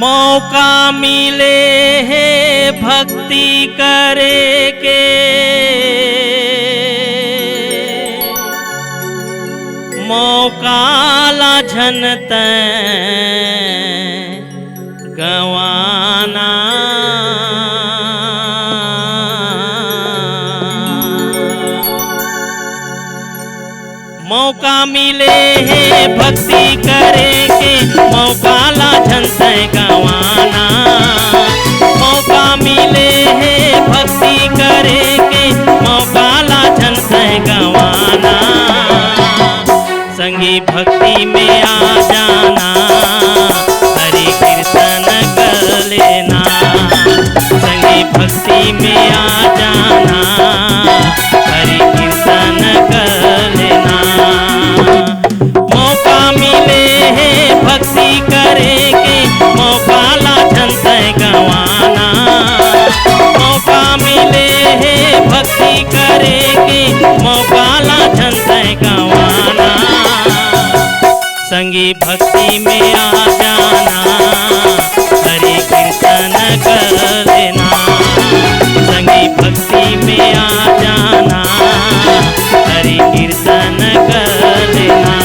मौका मिले है भक्ति करे के, मौका ला झनत गवाना। मौका मिले है भक्ति करे के, मौका ला झनत गवाना। मौका मिले है भक्ति करे के, मौका ला झनत गवाना। संगी भक्ति में आ जाना, हरि कीर्तन कर लेना। संगी भक्ति में आ जाना, हरि कीर्तन कर लेना। मौका मिले है भक्ति करे के, मौका ला झनत गवाना। मौका मिले है भक्ति करे के, मौका ला झनत गवाना। संगी भक्ति में आ जाना, हरि कीर्तन कर लेना। संगी भक्ति में आ जाना, हरि कीर्तन कर लेना।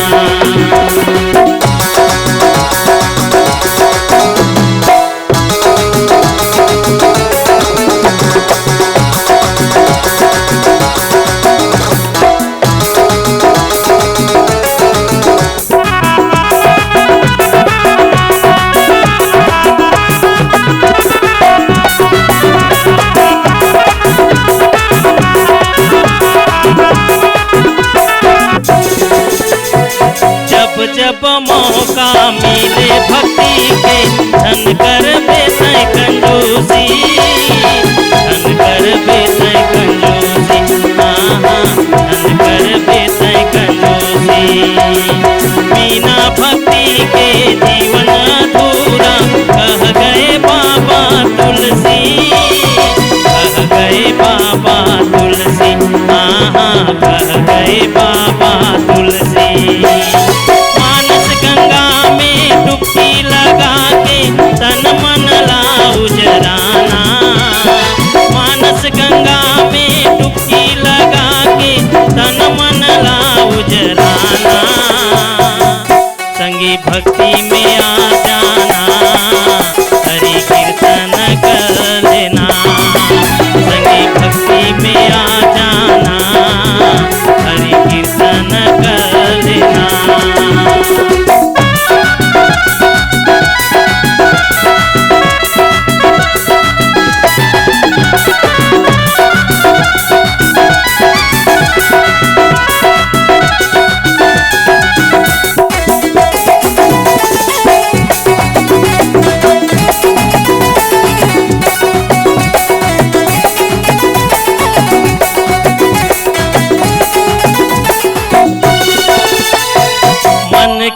जब मौका मिले भक्ति के, धन कर बेतै कंजूसी। धन कर बेतै कंजूसी, धन कर बेतै कंजूसी। बिना भक्ति के जीवन अधूरा, कह गए बाबा तुलसी। कह गए बाबा तुलसी, कह गए बाबा तुलसी। गंगा में डुबकी लगा के तन मन ला उजराना। मानस गंगा में डुबकी लगा के तन मन ला उजराना। संगी भक्ति में आ जाना, हरि कीर्तन कर लेना। संगी भक्ति में आ जाना, हरि कीर्तन कर लेना।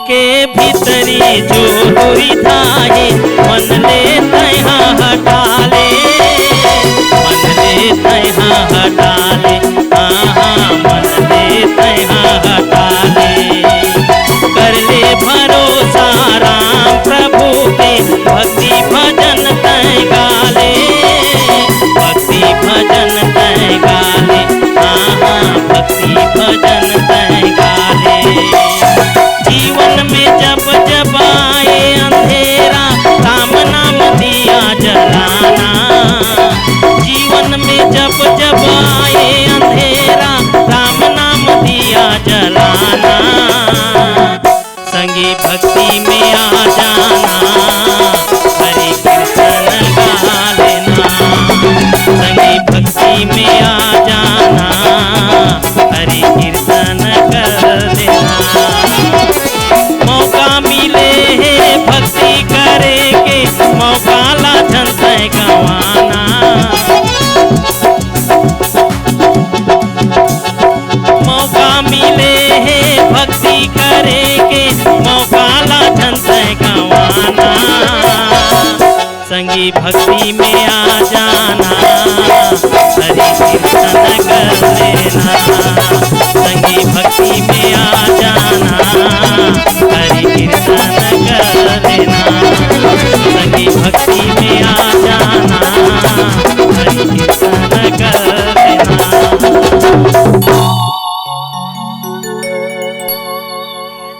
के भीतरी जो दुविधा है, मन ले तैहा हटा ले। मन ले तैहा हटा ले, मन ले तैहा हटा ले। कर ले भरोसा राम प्रभु के, भक्ति भजन तै गाले। भक्ति भजन तै गाले, भक्ति भजन तै गाले। जीवन में जब जब आए अंधेरा, राम नाम दिया जलाना। जीवन में जब जब आए अंधेरा, राम नाम दिया जलाना। संगी भक्ति में आ जाना, हरि कीर्तन गा लेना। संगी भक्ति में आ जाना, हरि कीर्तन कर लेना। मौका मिले है भक्ति करे के, मौका ला झनत गवाना। मौका मिले है भक्ति करे के, मौका ला झनत गवाना। संगी भक्ति में आ जाना, हरि कीर्तन कर लेना। संगी भक्ति में आ जाना, हरि